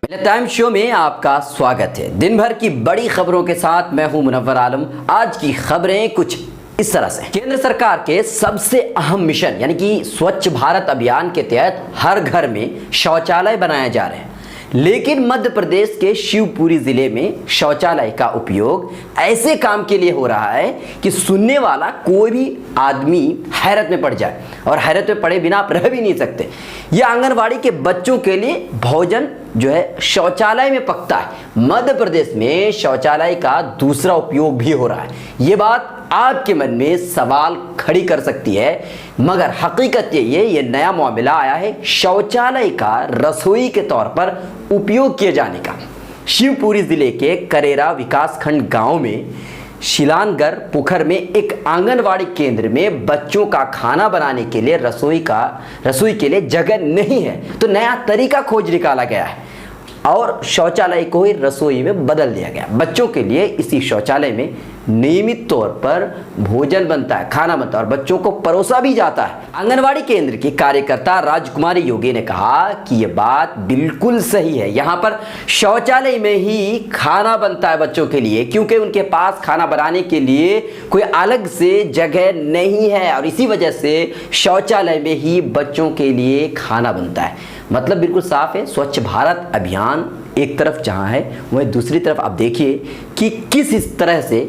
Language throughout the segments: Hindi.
टाइम शो में आपका स्वागत है। दिन भर की बड़ी खबरों के साथ मैं हूं मुनव्वर आलम। आज की खबरें कुछ इस तरह से। केंद्र सरकार के सबसे अहम मिशन यानी कि स्वच्छ भारत अभियान के तहत हर घर में शौचालय बनाए जा रहे हैं, लेकिन मध्य प्रदेश के शिवपुरी जिले में शौचालय का उपयोग ऐसे काम के लिए हो रहा है कि सुनने वाला कोई भी आदमी हैरत में पड़ जाए, और हैरत में पड़े बिना आप रह भी नहीं सकते। यह आंगनवाड़ी के बच्चों के लिए भोजन जो है शौचालय में पकता है। मध्य प्रदेश में शौचालय का दूसरा उपयोग भी हो रहा है। ये बात आपके मन में सवाल खड़ी कर सकती है, मगर हकीकत ये नया मामला आया है शौचालय का रसोई के तौर पर उपयोग किए जाने का। शिवपुरी जिले के करेरा विकासखंड गांव में शिलानगर पुखर में एक आंगनवाड़ी केंद्र में बच्चों का खाना बनाने के लिए रसोई के लिए जगह नहीं है, तो नया तरीका खोज निकाला गया है और शौचालय को ही रसोई में बदल दिया गया। बच्चों के लिए इसी शौचालय में नियमित तौर पर भोजन बनता है, खाना बनता है और बच्चों को परोसा भी जाता है। आंगनवाड़ी केंद्र की कार्यकर्ता राजकुमारी योगी ने कहा कि यह बात बिल्कुल सही है। यहाँ पर शौचालय में ही खाना बनता है बच्चों के लिए, क्योंकि उनके पास खाना बनाने के लिए कोई अलग से जगह नहीं है और इसी वजह से शौचालय में ही बच्चों के लिए खाना बनता है। मतलब बिल्कुल साफ है। स्वच्छ भारत अभियान एक तरफ जहां है, वहीं दूसरी तरफ आप देखिए कि किस इस तरह से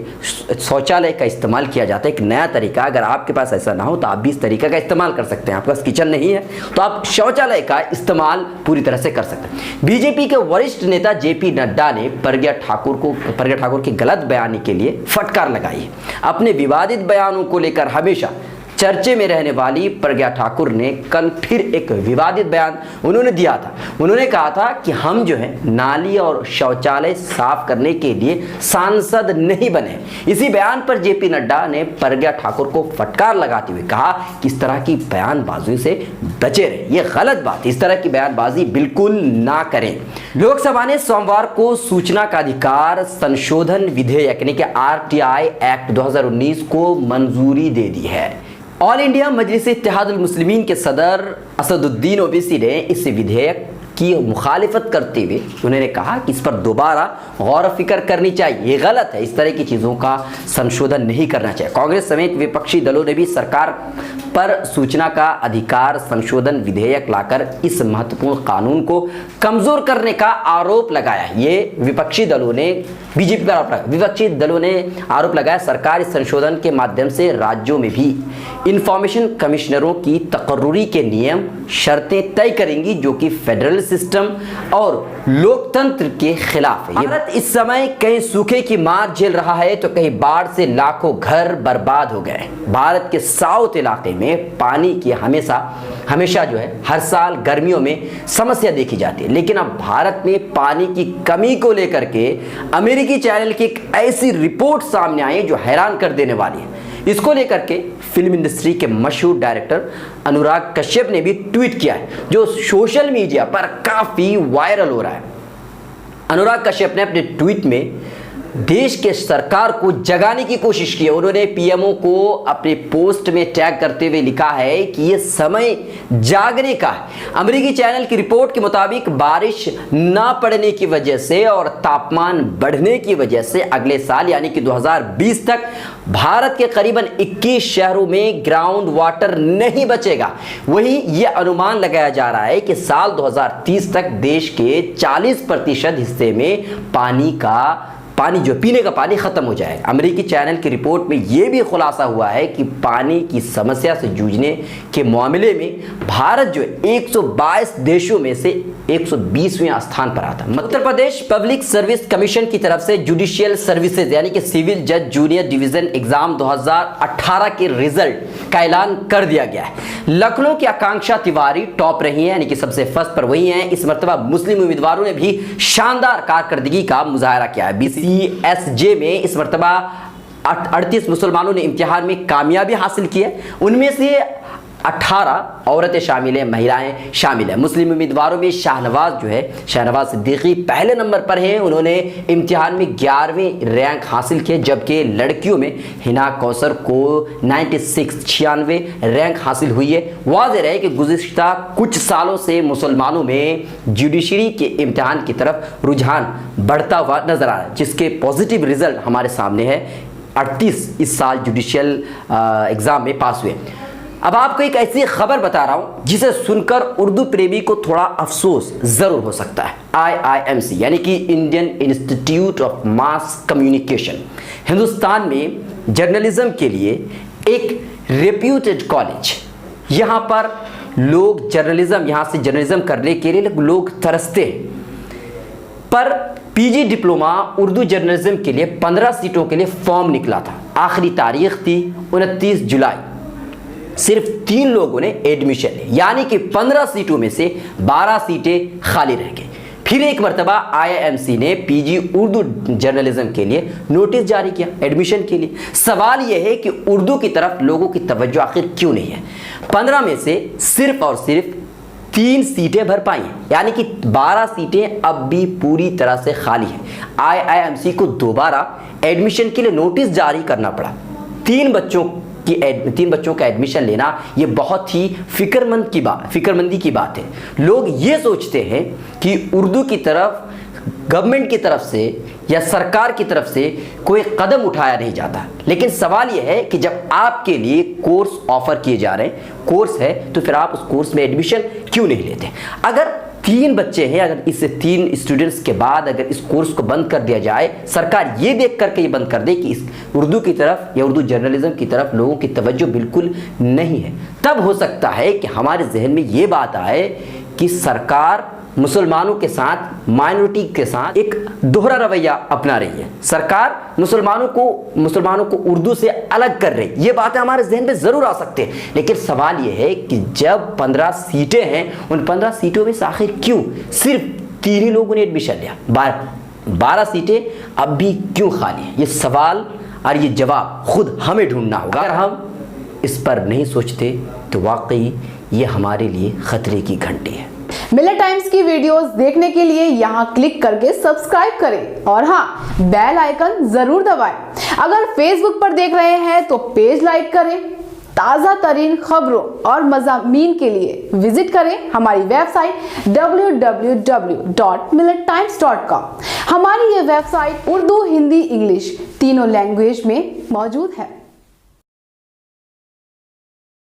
शौचालय का इस्तेमाल किया जाता है। एक नया तरीका, अगर आपके पास ऐसा ना हो तो आप भी इस तरीका का इस्तेमाल कर सकते हैं। आपके पास किचन नहीं है तो आप शौचालय का इस्तेमाल पूरी तरह से कर सकते हैं। बीजेपी के वरिष्ठ नेता जेपी नड्डा ने प्रज्ञा ठाकुर की गलत बयानी के लिए फटकार लगाई है। अपने विवादित बयानों को लेकर हमेशा चर्चे में रहने वाली प्रज्ञा ठाकुर ने कल फिर एक विवादित बयान उन्होंने दिया था। उन्होंने कहा था कि हम जो है नाली और शौचालय साफ करने के लिए सांसद नहीं बने। इसी बयान पर जेपी नड्डा ने प्रज्ञा ठाकुर को फटकार लगाते हुए कहा कि इस तरह की बयानबाजी से बचे रहे, ये गलत बात, इस तरह की बयानबाजी बिल्कुल ना करें। लोकसभा ने सोमवार को सूचना का अधिकार संशोधन विधेयक यानी कि आरटीआई एक्ट 2019 को मंजूरी दे दी है। ऑल इंडिया मजलिस इत्तेहादुल मुस्लिमीन के सदर असदुद्दीन ओवैसी ने इस विधेयक की मुखालिफत करते हुए उन्होंने कहा कि इस पर दोबारा गौर फिक्र करनी चाहिए। ये गलत है, इस तरह की चीज़ों का संशोधन नहीं करना चाहिए। कांग्रेस समेत विपक्षी दलों ने भी सरकार पर सूचना का अधिकार संशोधन विधेयक लाकर इस महत्वपूर्ण कानून को कमजोर करने का आरोप लगाया। ये विपक्षी दलों ने बीजेपी पर आरोप लगाया। विपक्षी दलों ने आरोप लगाया सरकार इस संशोधन के माध्यम से राज्यों में भी इंफॉर्मेशन कमिश्नरों की तकर्रुरी के नियम शर्तें तय करेंगी, जो कि फेडरल सिस्टम और लोकतंत्र के खिलाफ है। भारत इस समय कहीं सूखे की मार झेल रहा है तो कहीं बाढ़ से लाखों घर बर्बाद हो गए। भारत के साउथ इलाके में पानी की हमेशा जो है हर साल गर्मियों में समस्या देखी जाती है, लेकिन अब भारत में पानी की कमी को लेकर के अमेरिकी चैनल की एक ऐसी रिपोर्ट सामने आई जो हैरान कर देने वाली है। इसको लेकर के फिल्म इंडस्ट्री के मशहूर डायरेक्टर अनुराग कश्यप ने भी ट्वीट किया है, जो सोशल मीडिया पर काफी वायरल हो रहा है। अनुराग कश्यप ने अपने ट्वीट में देश के सरकार को जगाने की कोशिश की है। उन्होंने पीएमओ को अपने पोस्ट में टैग करते हुए लिखा है कि यह समय जागने का है। अमेरिकी चैनल की रिपोर्ट के मुताबिक बारिश ना पड़ने की वजह से और तापमान बढ़ने की वजह से अगले साल यानी कि 2020 तक भारत के करीबन 21 शहरों में ग्राउंड वाटर नहीं बचेगा। वहीं यह अनुमान लगाया जा रहा है कि साल 2030 तक देश के 40% हिस्से में पानी जो पीने का पानी खत्म हो जाएगा। अमेरिकी चैनल की रिपोर्ट में यह भी खुलासा हुआ है कि पानी की समस्या से जूझने के मामले में भारत जो 122 देशों में से 120वें स्थान पर आता है। Uttar Pradesh public service commission की तरफ से जुडिशियल सर्विसेज यानी कि सिविल जज जूनियर डिवीजन एग्जाम 2018 के रिजल्ट का ऐलान कर दिया गया है। लखनऊ की आकांक्षा तिवारी टॉप रही है, यानी कि सबसे फर्स्ट पर वही है। इस मर्तबा मुस्लिम उम्मीदवारों ने भी शानदार कारकर्दगी का मुजाहरा किया है। BCSJ में इस मर्तबा 38 मुसलमानों ने इम्तिहान में कामयाबी हासिल की है। उनमें से 18 औरतें शामिल हैं, महिलाएं शामिल हैं। मुस्लिम उम्मीदवारों में शाहनवाज सिद्दीकी पहले नंबर पर हैं। उन्होंने इम्तिहान में 11वीं रैंक हासिल किए, जबकि लड़कियों में हिना कौसर को 96 रैंक हासिल हुई है। वाज़ेह है कि गुज़िश्ता कुछ सालों से मुसलमानों में जुडिशरी के इम्तिहान की तरफ रुझान बढ़ता हुआ नजर आ रहा है, जिसके पॉजिटिव रिजल्ट हमारे सामने है। 38 इस साल जुडिशियल एग्जाम में पास हुए। अब आपको एक ऐसी खबर बता रहा हूं जिसे सुनकर उर्दू प्रेमी को थोड़ा अफसोस जरूर हो सकता है। IIMC यानी कि Indian institute of mass communication Hindustan में जर्नलिज्म के लिए एक रेप्यूटेड कॉलेज। यहां पर लोग यहां से जर्नलिज्म करने के लिए लोग तरसते हैं, पर PG डिप्लोमा उर्दू जर्नलिज्म के लिए 15 सीटों के लिए फॉर्म निकला था। आखिरी तारीख थी 29 जुलाई। सिर्फ 3 लोगों ने एडमिशन ली, यानी कि 15 सीटों में से 12 सीटें खाली रह गई। फिर एक मरतबा IIMC ने PG उर्दू जर्नलिज्म के लिए नोटिस जारी किया एडमिशन के लिए। सवाल यह है कि उर्दू की तरफ लोगों की तवज्जो आखिर क्यों नहीं है। 15 में से सिर्फ और सिर्फ 3 सीटें भर पाई हैं, यानी कि 12 सीटें अब भी पूरी तरह से खाली हैं। IIMC को दोबारा एडमिशन के लिए नोटिस जारी करना पड़ा। 3 बच्चों का एडमिशन लेना ये बहुत ही फिक्रमंदी की बात है। लोग ये सोचते हैं कि उर्दू की तरफ गवर्नमेंट की तरफ से या सरकार की तरफ से कोई कदम उठाया नहीं जाता, लेकिन सवाल यह है कि जब आपके लिए कोर्स ऑफर किए जा रहे हैं, कोर्स है, तो फिर आप उस कोर्स में एडमिशन क्यों नहीं लेते। अगर 3 बच्चे हैं, अगर इस 3 स्टूडेंट्स के बाद अगर इस कोर्स को बंद कर दिया जाए, सरकार ये देख करके ये बंद कर दे कि इस उर्दू की तरफ या उर्दू जर्नलिज्म की तरफ लोगों की तवज्जो बिल्कुल नहीं है, तब हो सकता है कि हमारे जहन में ये बात आए कि सरकार मुसलमानों के साथ, माइनॉरिटी के साथ एक दोहरा रवैया अपना रही है। सरकार मुसलमानों को उर्दू से अलग कर रही है। ये बातें हमारे जहन में जरूर आ सकते हैं, लेकिन सवाल ये है कि जब 15 सीटें हैं, उन 15 सीटों में से आखिर क्यों सिर्फ 3 ही लोगों ने एडमिशन लिया, 12 सीटें अब भी क्यों खाली हैं। ये सवाल और ये जवाब खुद हमें ढूंढना होगा। अगर हम इस पर नहीं सोचते तो वाकई ये हमारे लिए खतरे की घंटी है। मिलत टाइम्स की वीडियोस देखने के लिए यहाँ क्लिक करके सब्सक्राइब करें और हाँ, बेल आइकन जरूर दबाएं। अगर फेसबुक पर देख रहे हैं तो पेज लाइक करें। ताज़ा तरीन खबरों और मज़ामीन के लिए विजिट करें हमारी वेबसाइट www.millettimes.com। हमारी ये वेबसाइट उर्दू, हिंदी, इंग्लिश तीनों लैंग्वेज में मौजूद है।